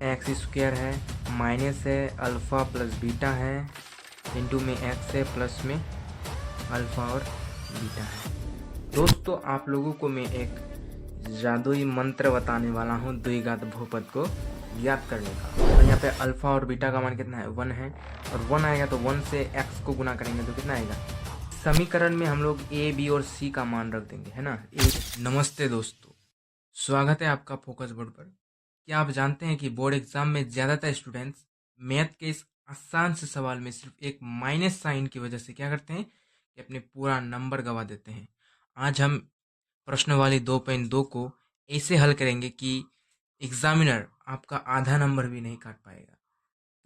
X square है, minus है, alpha plus beta है, इंटू में एक्स है, प्लस में अल्फ़ा और बीटा है। दोस्तों आप लोगों को मैं एक जादुई मंत्र बताने वाला हूँ द्विघात बहुपद को ज्ञात करने का। और यहाँ पे अल्फ़ा और बीटा का मान कितना है, 1 है, और 1 आएगा तो 1 से एक्स को गुना करेंगे तो कितना आएगा। समीकरण में हम लोग ए बी और सी का मान रख देंगे, है ना। नमस्ते दोस्तों, स्वागत है आपका फोकस बोर्ड पर। क्या आप जानते हैं कि बोर्ड एग्जाम में ज़्यादातर स्टूडेंट्स मैथ के इस आसान से सवाल में सिर्फ एक माइनस साइन की वजह से क्या करते हैं कि अपने पूरा नंबर गवा देते हैं। आज हम प्रश्न वाली 2.2 को ऐसे हल करेंगे कि एग्जामिनर आपका आधा नंबर भी नहीं काट पाएगा।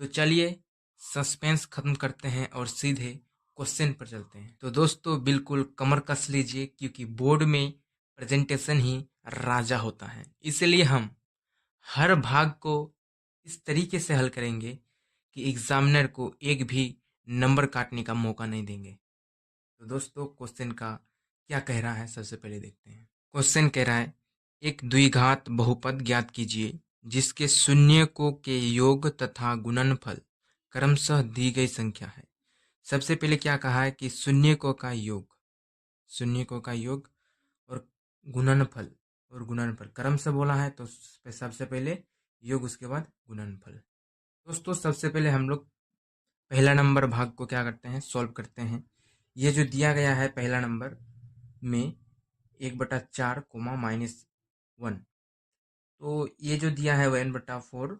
तो चलिए सस्पेंस खत्म करते हैं और सीधे क्वेश्चन पर चलते हैं। तो दोस्तों बिल्कुल कमर कस लीजिए, क्योंकि बोर्ड में प्रेजेंटेशन ही राजा होता है। इसलिए हम हर भाग को इस तरीके से हल करेंगे कि एग्जामिनर को एक भी नंबर काटने का मौका नहीं देंगे। तो दोस्तों क्वेश्चन का क्या कह रहा है, सबसे पहले देखते हैं। क्वेश्चन कह रहा है, एक द्विघात बहुपद ज्ञात कीजिए जिसके शून्यकों के योग तथा गुणनफल क्रमशः दी गई संख्या है। सबसे पहले क्या कहा है कि शून्यकों का योग, शून्यकों का योग और गुणनफल, और गुणनफल क्रमशः बोला है तो सबसे पहले योग उसके बाद गुणनफल। दोस्तों सबसे पहले हम लोग पहला नंबर भाग को क्या करते हैं, सॉल्व करते हैं। ये जो दिया गया है पहला नंबर में 1/4 कोमा -1, तो ये जो दिया है वो n/4,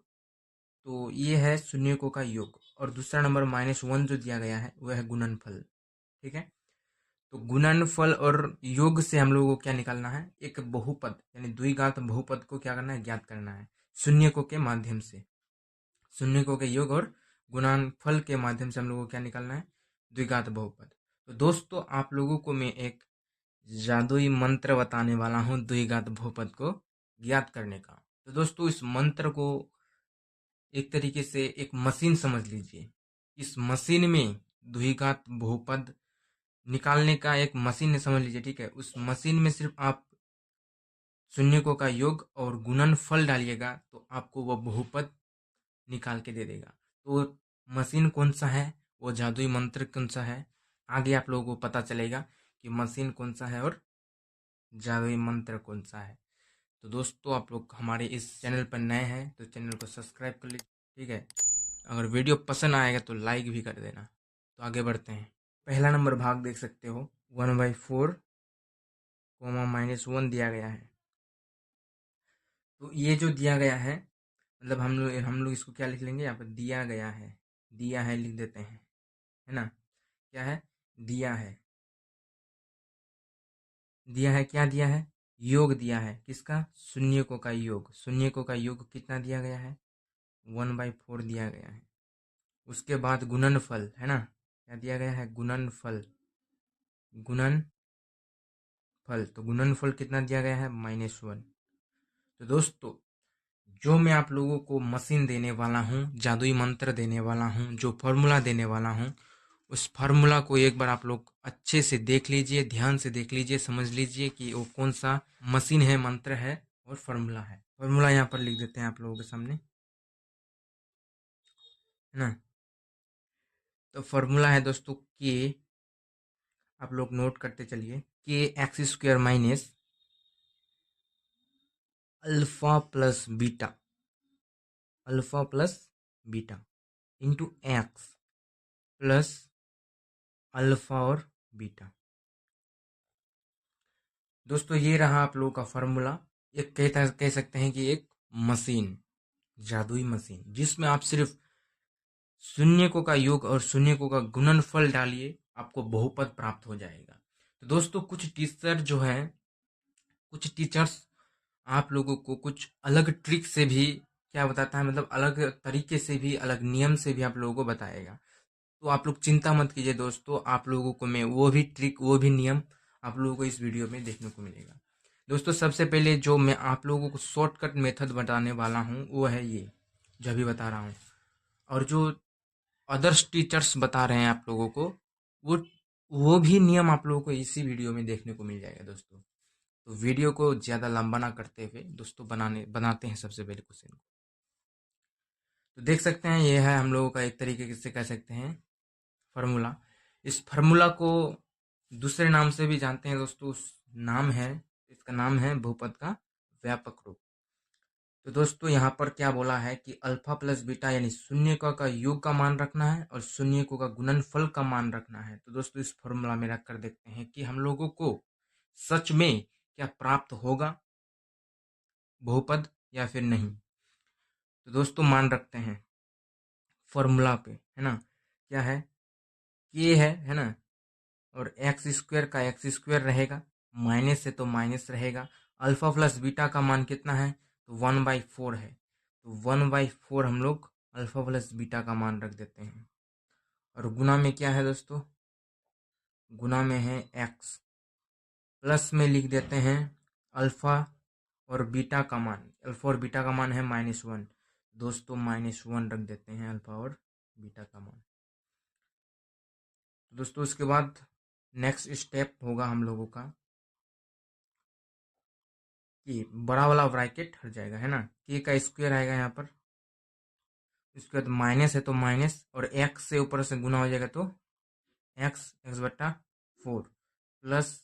तो ये है शून्यकों का योग। और दूसरा नंबर -1 जो दिया गया है वह है गुणनफल। ठीक है, तो गुणनफल और योग से हम लोगों को क्या निकालना है, एक बहुपद यानी द्विघात बहुपद को क्या करना है, ज्ञात करना है शून्यकों के माध्यम से। शून्यकों के योग और गुणनफल के माध्यम से हम लोगों को क्या निकालना है, द्विघात बहुपद। तो दोस्तों आप लोगों को मैं एक जादुई मंत्र बताने वाला हूँ द्विघात बहुपद को ज्ञात करने का। तो दोस्तों इस मंत्र को एक तरीके से एक मशीन समझ लीजिए। इस मशीन में द्विघात बहुपद निकालने का एक मशीन समझ लीजिए। ठीक है, उस मशीन में सिर्फ आप शून्यकों का योग और गुणनफल डालिएगा तो आपको वह बहुपद निकाल के दे देगा। तो मशीन कौन सा है, वो जादुई मंत्र कौन सा है, आगे आप लोगों को पता चलेगा कि मशीन कौन सा है और जादुई मंत्र कौन सा है। तो दोस्तों आप लोग हमारे इस चैनल पर नए हैं तो चैनल को सब्सक्राइब कर लीजिए। ठीक है, अगर वीडियो पसंद आएगा तो लाइक भी कर देना। तो आगे बढ़ते हैं। पहला नंबर भाग देख सकते हो, 1/4 कोमा -1 दिया गया है। तो ये जो दिया गया है, मतलब हम लोग इसको क्या लिख लेंगे, यहाँ पर दिया गया है, दिया है लिख देते हैं, है ना। क्या है, दिया है, दिया है, क्या दिया है, योग दिया है, किसका, शून्यकों का योग। शून्यकों का योग कितना दिया गया है, 1/4 दिया गया है। उसके बाद गुणनफल, है ना, क्या दिया गया है, गुणनफल, गुणनफल, तो गुणनफल कितना दिया गया है, -1। तो दोस्तों जो मैं आप लोगों को मशीन देने वाला हूँ, जादुई मंत्र देने वाला हूँ, जो फॉर्मूला देने वाला हूँ, उस फार्मूला को एक बार आप लोग अच्छे से देख लीजिए, ध्यान से देख लीजिए, समझ लीजिए कि वो कौन सा मशीन है, मंत्र है और फार्मूला है। फार्मूला यहाँ पर लिख देते हैं आप लोगों के सामने, है ना। तो फार्मूला है दोस्तों के, आप लोग नोट करते चलिए, के x² minus alpha plus beta, alpha plus beta into x plus alpha और बीटा। दोस्तों ये रहा आप लोगों का फार्मूला। एक कह सकते हैं कि एक मशीन, जादुई मशीन, जिसमें आप सिर्फ शून्यकों का योग और शून्यकों का गुणनफल डालिए, आपको बहुपद प्राप्त हो जाएगा। तो दोस्तों कुछ टीचर जो है, कुछ टीचर्स आप लोगों को कुछ अलग ट्रिक से भी क्या बताता है, मतलब अलग तरीके से भी, अलग नियम से भी आप लोगों को बताएगा। तो आप लोग चिंता मत कीजिए दोस्तों, आप लोगों को मैं वो भी ट्रिक, वो भी नियम आप लोगों को इस वीडियो में देखने को मिलेगा। दोस्तों सबसे पहले जो मैं आप लोगों को शॉर्टकट मेथड बताने वाला हूँ वो है ये जो अभी बता रहा हूँ। और जो अदर्स टीचर्स बता रहे हैं आप लोगों को, वो वो भी नियम आप लोगों को इसी वीडियो में देखने को मिल जाएगा दोस्तों। तो वीडियो को ज़्यादा लंबा ना करते हुए दोस्तों बनाते हैं सबसे पहले क्वेश्चन को। तो देख सकते हैं ये है हम लोगों का एक तरीके से कह सकते हैं फार्मूला। इस फार्मूला को दूसरे नाम से भी जानते हैं दोस्तों। नाम है, इसका नाम है बहुपद का व्यापक रूप। तो दोस्तों यहाँ पर क्या बोला है कि अल्फा प्लस बीटा यानी शून्यकों का योग का मान रखना है और शून्यकों का गुणनफल का मान रखना है। तो दोस्तों इस फॉर्मूला में रख कर देखते हैं कि हम लोगों को सच में क्या प्राप्त होगा, बहुपद या फिर नहीं। तो दोस्तों मान रखते हैं फॉर्मूला पे, है ना। क्या है, के है ना, और एक्स स्क्वायर का एक्स स्क्वायर रहेगा, माइनस है तो माइनस रहेगा। अल्फा प्लस बीटा का मान कितना है, तो 1/4 है। तो 1/4 हम लोग अल्फा प्लस बीटा का मान रख देते हैं। और गुना में क्या है दोस्तों, गुना में है एक्स, प्लस में लिख देते हैं अल्फा और बीटा का मान। अल्फा और बीटा का मान है -1। दोस्तों -1 रख देते हैं अल्फा और बीटा का मान। दोस्तों उसके बाद नेक्स्ट स्टेप होगा हम लोगों का कि बड़ा वाला ब्रैकेट हट जाएगा, है ना। के का स्क्वायर आएगा यहाँ पर, उसके बाद माइनस है तो माइनस, और एक्स से ऊपर से गुना हो जाएगा तो x/4, प्लस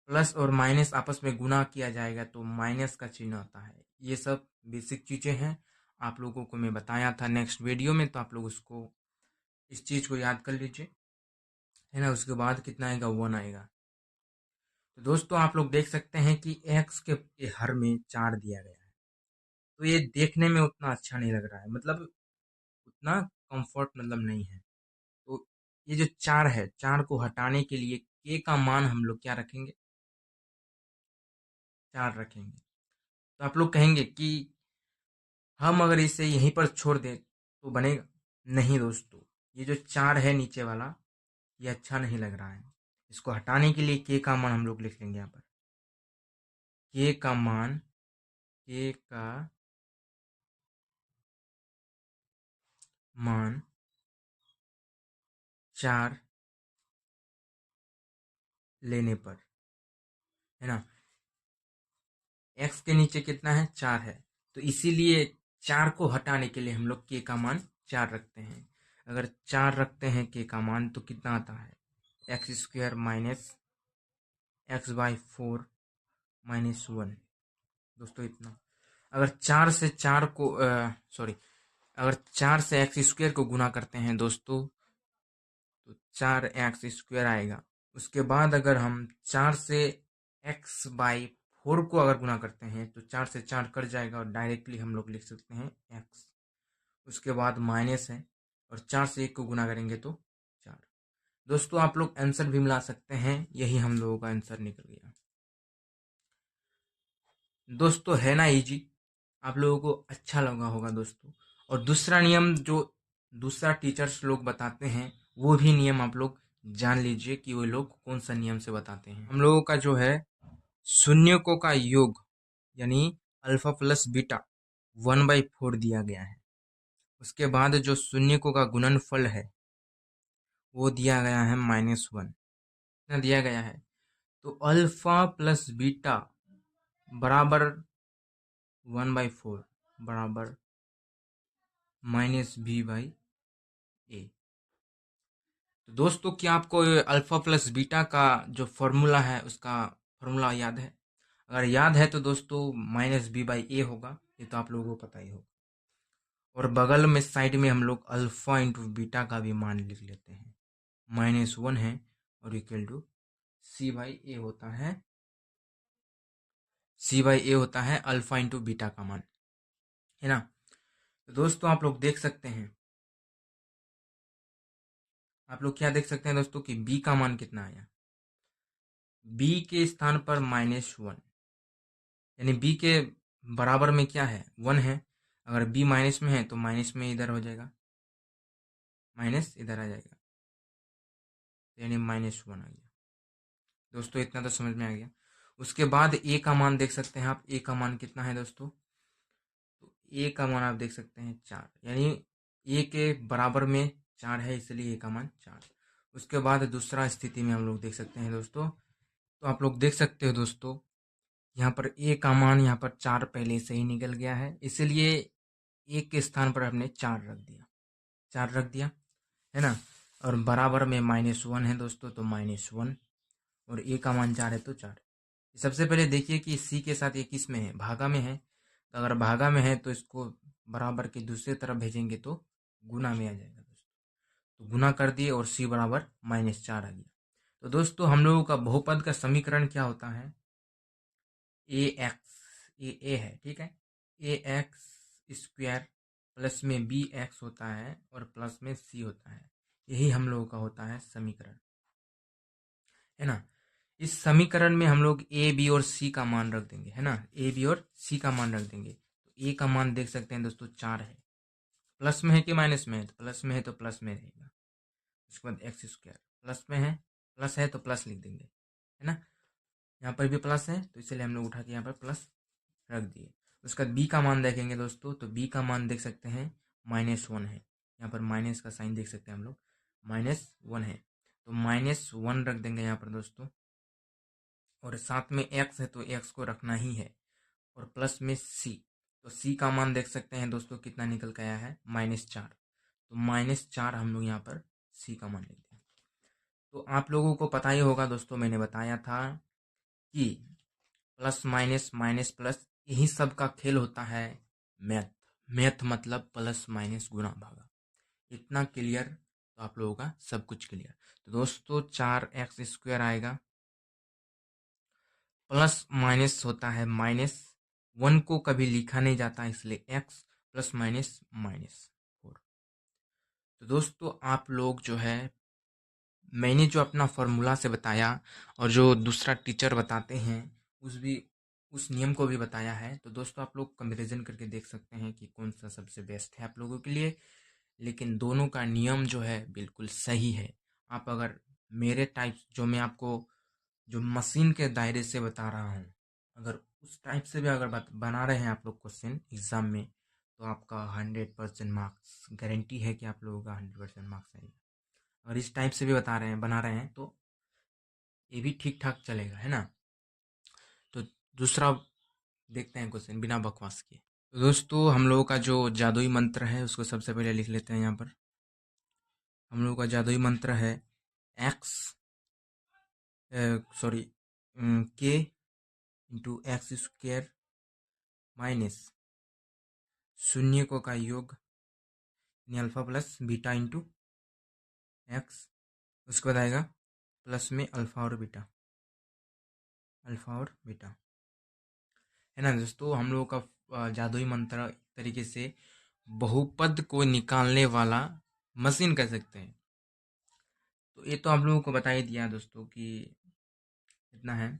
प्लस और माइनस आपस में गुना किया जाएगा तो माइनस का चिन्ह आता है। ये सब बेसिक चीज़ें हैं, आप लोगों को मैं बताया था नेक्स्ट वीडियो में, तो आप लोग उसको इस चीज़ को याद कर लीजिए, है ना। उसके बाद कितना आएगा, 1 आएगा। तो दोस्तों आप लोग देख सकते हैं कि एक्स के हर में 4 दिया गया है। तो ये देखने में उतना अच्छा नहीं लग रहा है, मतलब उतना कंफर्ट मतलब नहीं है। तो ये जो 4 है, 4 को हटाने के लिए के का मान हम लोग क्या रखेंगे, 4 रखेंगे। तो आप लोग कहेंगे कि हम अगर इसे यहीं पर छोड़ दें तो बनेगा नहीं। दोस्तों ये जो 4 है नीचे वाला, ये अच्छा नहीं लग रहा है। इसको हटाने के लिए के का मान हम लोग लिख लेंगे यहाँ पर। के का मान, के का मान 4 लेने पर, है ना। एक्स के नीचे कितना है, 4 है। तो इसीलिए 4 को हटाने के लिए हम लोग के का मान 4 रखते हैं। अगर 4 रखते हैं के का मान तो कितना आता है, x² माइनस x/4 -1। दोस्तों इतना, अगर 4 से 4 को सॉरी, अगर 4 से x² को गुना करते हैं दोस्तों तो 4x² आएगा। उसके बाद अगर हम 4 से x/4 को अगर गुना करते हैं तो 4 से 4 कट जाएगा और डायरेक्टली हम लोग लिख सकते हैं x। उसके बाद माइनस है, और 4 से 1 को गुना करेंगे तो 4। दोस्तों आप लोग आंसर भी मिला सकते हैं, यही हम लोगों का आंसर निकल गया। दोस्तों है ना इजी, आप लोगों को अच्छा लगा होगा दोस्तों। और दूसरा नियम जो दूसरा टीचर्स लोग बताते हैं, वो भी नियम आप लोग जान लीजिए कि वो लोग कौन सा नियम से बताते हैं। हम लोगों का जो है शून्यकों का योग यानी अल्फा प्लस बीटा 1/4 दिया गया है। उसके बाद जो शून्यकों का गुणनफल है वो दिया गया है -1, इतना दिया गया है। तो अल्फा प्लस बीटा बराबर 1/4 बराबर -b/a। तो दोस्तों क्या आपको अल्फा प्लस बीटा का जो फॉर्मूला है उसका फॉर्मूला याद है? अगर याद है तो दोस्तों -b/a होगा, ये तो आप लोगों को पता ही होगा। और बगल में साइड में हम लोग अल्फा इंटू बीटा का भी मान लिख लेते हैं, -1 है और इक्वल टू c/a होता है, c/a होता है अल्फा इंटू बीटा का मान, है ना। तो दोस्तों आप लोग देख सकते हैं, आप लोग क्या देख सकते हैं दोस्तों कि b का मान कितना आया, b के स्थान पर -1, यानी b के बराबर में क्या है, 1 है। अगर b माइनस में है तो माइनस में इधर हो जाएगा, माइनस इधर आ जाएगा, यानी -1 आ गया। दोस्तों इतना तो समझ में आ गया। उसके बाद a का मान देख सकते हैं आप, a का मान कितना है दोस्तों, तो a का मान आप देख सकते हैं 4, यानी a के बराबर में 4 है, इसलिए a का मान 4। उसके बाद दूसरा स्थिति में हम लोग देख सकते हैं दोस्तों, तो आप लोग देख सकते हो दोस्तों यहाँ पर a का मान यहाँ पर 4 पहले से ही निकल गया है, इसलिए एक के स्थान पर हमने 4 रख दिया, है ना। और बराबर में -1 है दोस्तों, तो -1, और ए का मान 4 है तो 4। सबसे पहले देखिए कि सी के साथ ये किस में है, भागा में है। तो अगर भागा में है तो इसको बराबर की दूसरी तरफ भेजेंगे तो गुना में आ जाएगा दोस्तों। तो गुना कर दिए और सी बराबर -4 आ गया। तो दोस्तों हम लोगों का बहुपद का समीकरण क्या होता है, ए एक्स, ए है, ठीक है, ए एक्स स्क्वायर प्लस में बी एक्स होता है और प्लस में सी होता है। यही हम लोगों का होता है समीकरण, है ना। इस समीकरण में हम लोग ए बी और सी का मान रख देंगे, है ना, ए बी और सी का मान रख देंगे। तो ए का मान देख सकते हैं दोस्तों 4 है, प्लस में है कि माइनस में है, तो प्लस में है तो प्लस में रहेगा। उसके बाद एक्स स्क्वायर प्लस में है, प्लस है तो प्लस लिख देंगे, है ना। यहाँ पर भी प्लस है तो इसलिए हम लोग उठा के यहाँ पर प्लस रख दिए। उसके बाद बी का मान देखेंगे दोस्तों, तो बी का मान देख सकते हैं -1 है, यहाँ पर माइनस का साइन देख सकते हैं हम लोग, -1 है, तो -1 रख देंगे यहाँ पर दोस्तों। और साथ में एक्स है तो एक्स को रखना ही है, और प्लस में सी, तो सी का मान देख सकते हैं दोस्तों कितना निकल के आया है, -4, तो -4 हम लोग यहाँ पर सी का मान लेते हैं। तो आप लोगों को पता ही होगा दोस्तों, मैंने बताया था कि प्लस माइनस माइनस प्लस यही सब का खेल होता है मैथ। मैथ मतलब प्लस माइनस गुणा भागा, इतना क्लियर, तो आप लोगों का सब कुछ क्लियर। तो दोस्तों 4x² आएगा, प्लस माइनस होता है -1 को कभी लिखा नहीं जाता, इसलिए x प्लस माइनस -4। तो दोस्तों आप लोग जो है, मैंने जो अपना फॉर्मूला से बताया और जो दूसरा टीचर बताते हैं उस नियम को भी बताया है, तो दोस्तों आप लोग कंपैरिजन करके देख सकते हैं कि कौन सा सबसे बेस्ट है आप लोगों के लिए। लेकिन दोनों का नियम जो है बिल्कुल सही है। आप अगर मेरे टाइप जो मैं आपको जो मशीन के दायरे से बता रहा हूँ, अगर उस टाइप से भी अगर बना रहे हैं आप लोग क्वेश्चन एग्जाम में, तो आपका 100% मार्क्स गारंटी है कि आप लोगों का 100% मार्क्स आएगा। और इस टाइप से भी बना रहे हैं तो ये भी ठीक ठाक चलेगा, है ना। तो दूसरा देखते हैं क्वेश्चन बिना बकवास के। तो दोस्तों हम लोगों का जो जादुई मंत्र है उसको सबसे पहले लिख लेते हैं यहाँ पर। हम लोगों का जादुई मंत्र है एक्स सॉरी के इंटू एक्स स्क्वायर माइनस शून्य को का योग यानी alpha plus beta into x. उसके बाद आएगा प्लस में अल्फा और बीटा, है ना दोस्तों। हम लोगों का जादुई मंत्र एक तरीके से बहुपद को निकालने वाला मशीन कह सकते हैं। तो ये तो आप लोगों को बता ही दिया दोस्तों कि इतना है।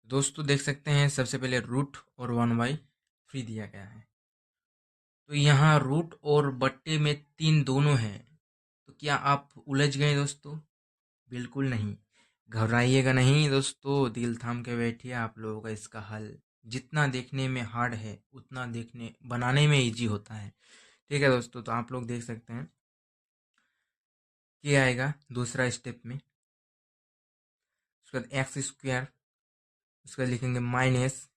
दोस्तों देख सकते हैं सबसे पहले रूट और 1/3 दिया गया है। तो यहाँ रूट और बट्टे में 3 दोनों हैं, तो क्या आप उलझ गए दोस्तों? बिल्कुल नहीं, घबराइएगा नहीं दोस्तों, दिल थाम के बैठिए। आप लोगों का इसका हल जितना देखने में हार्ड है उतना देखने बनाने में इजी होता है, ठीक है दोस्तों। तो आप लोग देख सकते हैं क्या आएगा दूसरा स्टेप में। उसके बाद x², उसके बाद लिखेंगे माइनस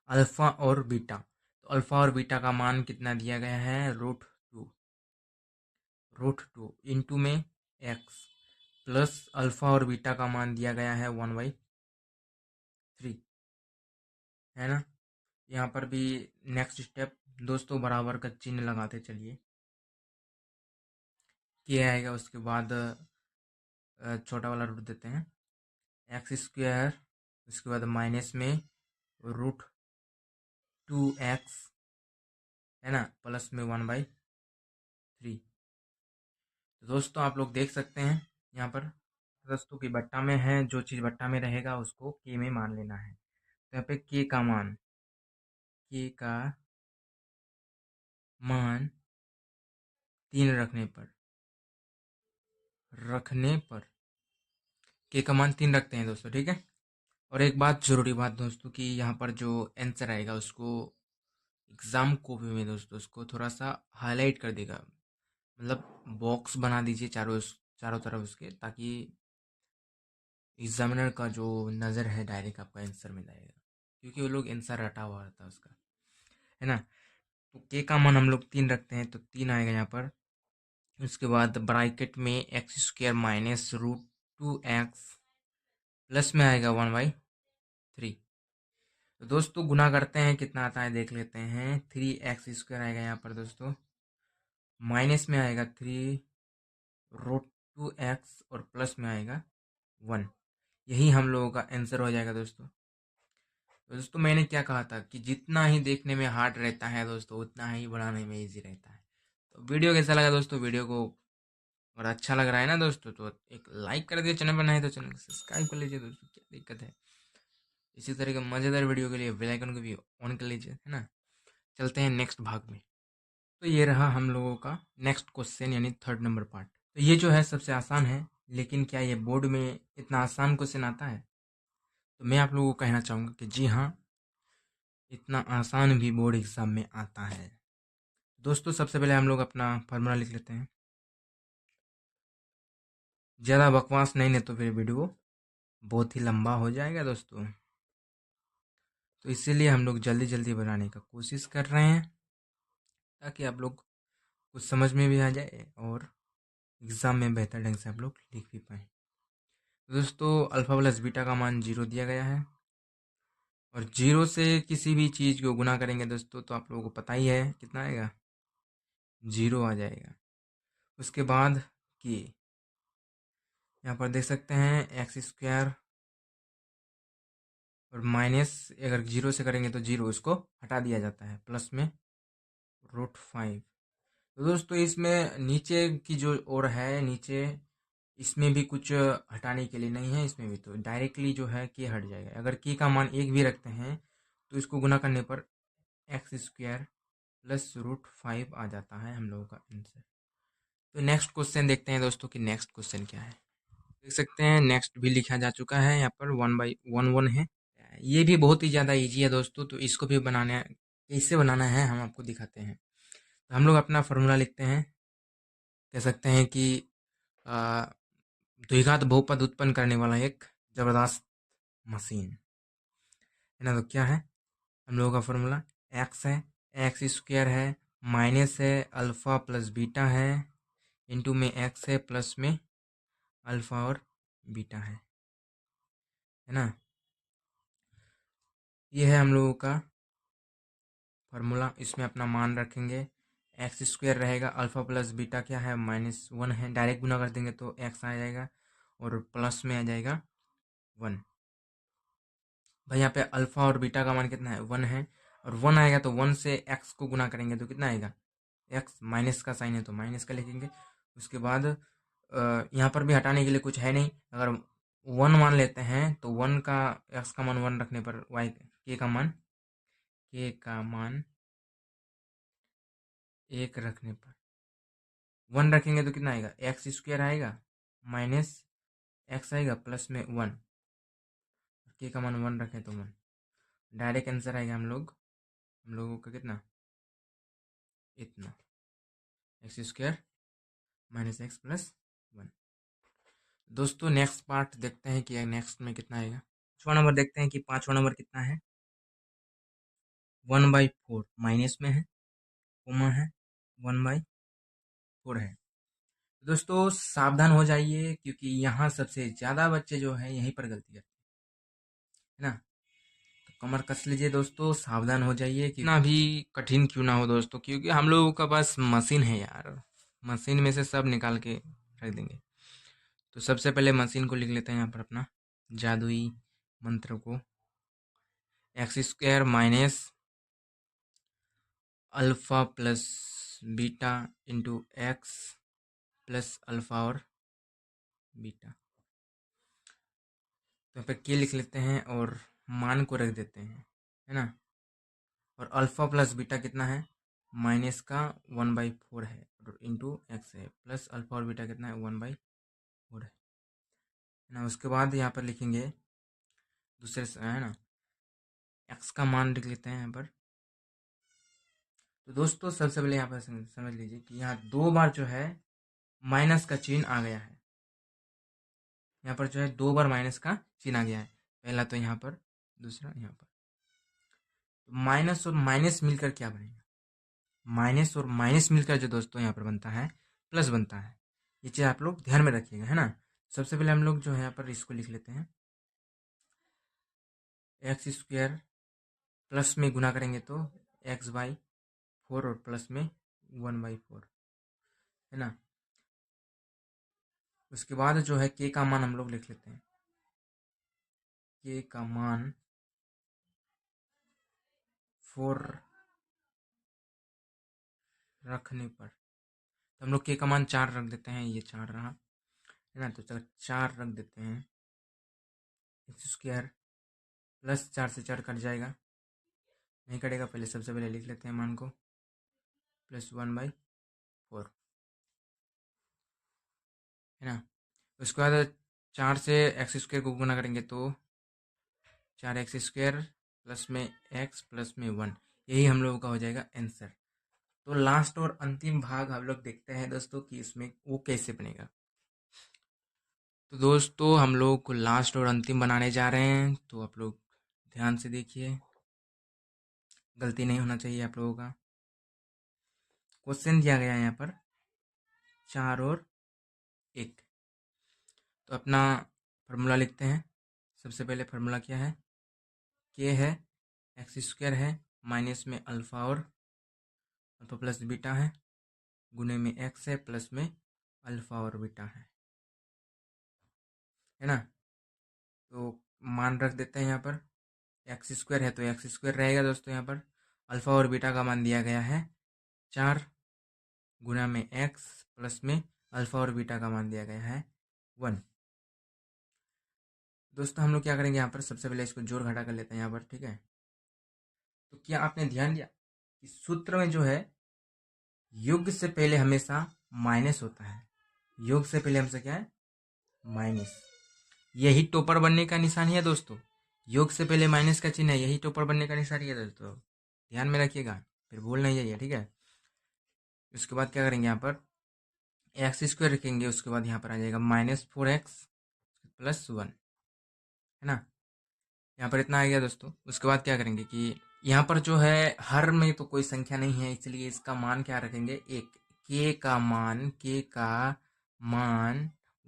अल्फा और बीटा। तो अल्फा और बीटा का मान कितना दिया गया है, √2 इंटू में x प्लस अल्फा और बीटा का मान दिया गया है 1/3, है ना। यहाँ पर भी नेक्स्ट स्टेप दोस्तों बराबर का चिन्ह लगाते चलिए, क्या आएगा। उसके बाद छोटा वाला रूट देते हैं x², उसके बाद माइनस में √2x, है ना, प्लस में 1/3। तो दोस्तों आप लोग देख सकते हैं यहाँ पर दोस्तों की बट्टा में है, जो चीज़ बट्टा में रहेगा उसको के में मान लेना है। तो यहाँ पे के का मान 3 रखने पर के का मान 3 रखते हैं दोस्तों, ठीक है। और एक बात जरूरी बात दोस्तों कि यहाँ पर जो आंसर आएगा उसको एग्जाम कॉपी में दोस्तों उसको थोड़ा सा हाईलाइट कर देगा, मतलब बॉक्स बना दीजिए चारों तरफ उसके, ताकि एग्जामिनर का जो नज़र है डायरेक्ट आपका आंसर में जाएगा, क्योंकि वो लोग आंसर रटा हुआ रहता है उसका, है ना। तो के का मान हम लोग 3 रखते हैं तो 3 आएगा यहाँ पर। उसके बाद ब्रैकेट में x square minus root 2x plus में आएगा 1/3। तो दोस्तों गुना करते हैं कितना आता है देख लेते हैं। 3x² आएगा यहाँ पर दोस्तों, माइनस में आएगा 3√2x और प्लस में आएगा 1। यही हम लोगों का आंसर हो जाएगा दोस्तों। तो दोस्तों मैंने क्या कहा था कि जितना ही देखने में हार्ड रहता है दोस्तों उतना ही बनाने में इजी रहता है। तो वीडियो कैसा लगा दोस्तों? वीडियो को अगर अच्छा लग रहा है ना दोस्तों तो एक लाइक कर दिए, चैनल पर नए तो चैनल को सब्सक्राइब कर लीजिए दोस्तों, क्या दिक्कत है। इसी तरह के मज़ेदार वीडियो के लिए बेल आइकन को भी ऑन कर लीजिए, है ना। चलते हैं नेक्स्ट भाग में। तो ये रहा हम लोगों का नेक्स्ट क्वेश्चन यानी 3rd नंबर पार्ट। तो ये जो है सबसे आसान है, लेकिन क्या ये बोर्ड में इतना आसान क्वेश्चन आता है? तो मैं आप लोगों को कहना चाहूँगा कि जी हाँ, इतना आसान भी बोर्ड एग्जाम में आता है। दोस्तों सबसे पहले हम लोग अपना फार्मूला लिख लेते हैं। ज़्यादा बकवास नहीं तो फिर वीडियो बहुत ही लंबा हो जाएगा दोस्तों। तो इसीलिए हम लोग जल्दी जल्दी बनाने का कोशिश कर रहे हैं ताकि आप लोग कुछ समझ में भी आ जाए और एग्ज़ाम में बेहतर ढंग से आप लोग लिख भी पाएँ। दोस्तों अल्फ़ा प्लस बीटा का मान 0 दिया गया है और 0 से किसी भी चीज़ को गुना करेंगे दोस्तों तो आप लोगों को पता ही है कितना आएगा, 0 आ जाएगा। उसके बाद कि यहाँ पर देख सकते हैं x² और माइनस अगर 0 से करेंगे तो 0 इसको हटा दिया जाता है, प्लस में √5। तो दोस्तों इसमें नीचे की जो ओर है नीचे, इसमें भी कुछ हटाने के लिए नहीं है, इसमें भी तो डायरेक्टली जो है के हट जाएगा। अगर के का मान 1 भी रखते हैं तो इसको गुना करने पर x² प्लस √5 आ जाता है हम लोगों का आंसर। तो नेक्स्ट क्वेश्चन देखते हैं दोस्तों कि नेक्स्ट क्वेश्चन क्या है। देख सकते हैं नेक्स्ट भी लिखा जा चुका है, यहाँ पर 1/1 है। ये भी बहुत ही ज़्यादा इजी है दोस्तों, तो इसको भी बनाना कैसे बनाना है हम आपको दिखाते हैं। तो हम लोग अपना फार्मूला लिखते हैं। कह सकते हैं कि द्विघात बहुपद उत्पन्न करने वाला एक जबरदस्त मशीन है ना। तो क्या है हम लोगों का फॉर्मूला? एक्स है, x² है, माइनस है अल्फ़ा प्लस बीटा है, इंटू में एक्स है प्लस में अल्फ़ा और बीटा है ना। ये है हम लोगों का फार्मूला। इसमें अपना मान रखेंगे, x² रहेगा, अल्फ़ा प्लस बीटा क्या है -1 है, डायरेक्ट गुना कर देंगे तो x आ जाएगा और प्लस में आ जाएगा 1। भाई यहाँ पे अल्फ़ा और बीटा का मान कितना है 1 है, और 1 आएगा तो 1 से x को गुना करेंगे तो कितना आएगा, x माइनस का साइन है तो माइनस का लिखेंगे। उसके बाद यहाँ पर भी हटाने के लिए कुछ है नहीं, अगर 1 मान लेते हैं तो 1 का x का मान 1 रखने पर y के का मान 1 रखने पर 1 रखेंगे तो कितना आएगा, x² आएगा माइनस x आएगा प्लस में 1, के का मान 1 रखें तो 1। डायरेक्ट आंसर आएगा हम लोगों का कितना, इतना x² माइनस x प्लस 1। दोस्तों नेक्स्ट पार्ट देखते हैं कि नेक्स्ट में कितना आएगा। 5वां नंबर देखते हैं कि 5वां नंबर कितना है। 1/4 माइनस में है, कोमा है, 1/4 है। दोस्तों सावधान हो जाइए क्योंकि यहाँ सबसे ज़्यादा बच्चे जो है यहीं पर गलती करते हैं, है ना। तो कमर कस लीजिए दोस्तों, सावधान हो जाइए, कितना भी कठिन क्यों ना हो दोस्तों, क्योंकि हम लोगों का पास मशीन है यार, मशीन में से सब निकाल के रख देंगे। तो सबसे पहले मशीन को लिख लेते हैं यहाँ पर अपना जादुई मंत्र को, x² minus alpha plus beta into x plus alpha और बीटा। तो यहाँ पे के लिख लेते हैं और मान को रख देते हैं, है ना। और अल्फ़ा प्लस बीटा कितना है, माइनस का 1/4 है और इंटू एक्स है, प्लस अल्फ़ा और बीटा कितना है 1/4 है ना। उसके बाद यहाँ पर लिखेंगे दूसरे से, है ना, एक्स का मान लिख लेते हैं यहाँ पर। तो दोस्तों सबसे पहले यहाँ पर समझ लीजिए कि यहाँ 2 बार जो है माइनस का चिन्ह आ गया है। यहाँ पर जो है 2 बार माइनस का चिन्ह आ गया है, पहला तो यहाँ पर, दूसरा यहाँ पर। तो माइनस और माइनस मिलकर क्या बनेगा, माइनस और माइनस मिलकर जो दोस्तों यहाँ पर बनता है प्लस बनता है। ये चीज़ आप लोग ध्यान में रखिएगा, है ना। सबसे पहले हम लोग जो है यहाँ पर इसको लिख लेते हैं, एक्स स्क्वायर प्लस में गुना करेंगे तो एक्स बाई 4 और प्लस में 1/4, है ना। उसके बाद जो है के का मान हम लोग लिख लेते हैं, के का मान 4 रखने पर, तो हम लोग के का मान 4 रख देते हैं, ये 4 रहा, है ना। तो चलो 4 रख देते हैं, एक्स स्क्वायर प्लस 4 से 4 कट जाएगा, नहीं कटेगा। पहले सबसे पहले लिख लेते हैं मान को, प्लस 1/4, है ना। उसके बाद 4 से एक्स स्क्वायर को गुना करेंगे तो 4x² प्लस में x प्लस में 1, यही हम लोगों का हो जाएगा आंसर। तो लास्ट और अंतिम भाग हम लोग देखते हैं दोस्तों कि इसमें वो कैसे बनेगा। तो दोस्तों हम लोग को लास्ट और अंतिम बनाने जा रहे हैं, तो आप लोग ध्यान से देखिए, गलती नहीं होना चाहिए आप लोगों का। क्वेश्चन दिया गया है यहाँ पर 4 और 1, तो अपना फार्मूला लिखते हैं। सबसे पहले फार्मूला क्या है, के है, एक्स स्क्वायर है, माइनस में अल्फा और अल्फा प्लस बीटा है, गुने में एक्स है, प्लस में अल्फा और बीटा है ना। तो मान रख देते हैं यहाँ पर, एक्स स्क्वायर है तो एक्स स्क्वायर रहेगा दोस्तों। यहाँ पर अल्फा और बीटा का मान दिया गया है 4, गुना में एक्स प्लस में अल्फा और बीटा का मान दिया गया है 1। दोस्तों हम लोग क्या करेंगे यहाँ पर, सबसे पहले इसको जोड़ घटा कर लेते हैं यहाँ पर, ठीक है। तो क्या आपने ध्यान दिया कि सूत्र में जो है योग से पहले हमेशा माइनस होता है, योग से पहले हमसे क्या है, माइनस। यही टॉपर बनने का निशानी है दोस्तों, योग से पहले माइनस का चिन्ह है, यही टॉपर बनने का निशानी है दोस्तों, ध्यान में रखिएगा, फिर भूल नहीं जाइए, ठीक है। उसके बाद क्या करेंगे यहाँ पर, एक्स स्क्वायर रखेंगे, उसके बाद यहाँ पर आ जाएगा -4x प्लस 1, है ना। यहाँ पर इतना आ गया दोस्तों। उसके बाद क्या करेंगे कि यहाँ पर जो है हर में तो कोई संख्या नहीं है, इसलिए इसका मान क्या रखेंगे, एक। के का मान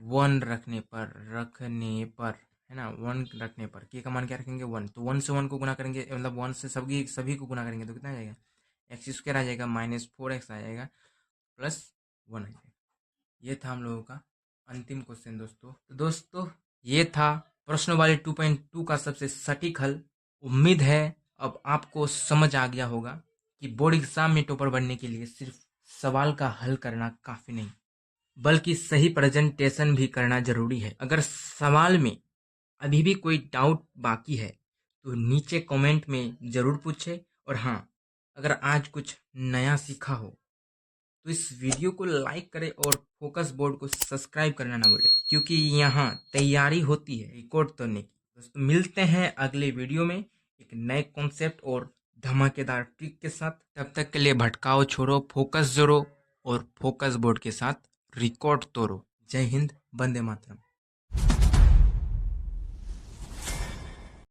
1 रखने पर, है ना, 1 रखने पर के का मान क्या रखेंगे, 1। तो 1 से 1 को गुना करेंगे, मतलब 1 से सभी को गुना करेंगे तो कितना आ जाएगा, एक्स स्क्वायर आ जाएगा, -4x आ जाएगा, प्लस 1 आ जाएगा। ये था हम लोगों का अंतिम क्वेश्चन दोस्तों। तो दोस्तों ये था प्रश्न वाले 2.2 का सबसे सटीक हल। उम्मीद है अब आपको समझ आ गया होगा कि बोर्ड एग्जाम में टॉपर बनने के लिए सिर्फ सवाल का हल करना काफी नहीं, बल्कि सही प्रेजेंटेशन भी करना जरूरी है। अगर सवाल में अभी भी कोई डाउट बाकी है तो नीचे कमेंट में जरूर पूछे। और हाँ, अगर आज कुछ नया सीखा हो तो इस वीडियो को लाइक करें और फोकस बोर्ड को सब्सक्राइब करना ना भूलें, क्योंकि यहाँ तैयारी होती है रिकॉर्ड करने की। दोस्तों मिलते हैं अगले वीडियो में एक नए कॉन्सेप्ट और धमाकेदार ट्रिक के साथ। तब तक के लिए भटकाओ छोड़ो, फोकस जोड़ो और फोकस बोर्ड के साथ रिकॉर्ड तोड़ो। जय हिंद, वंदे मातरम।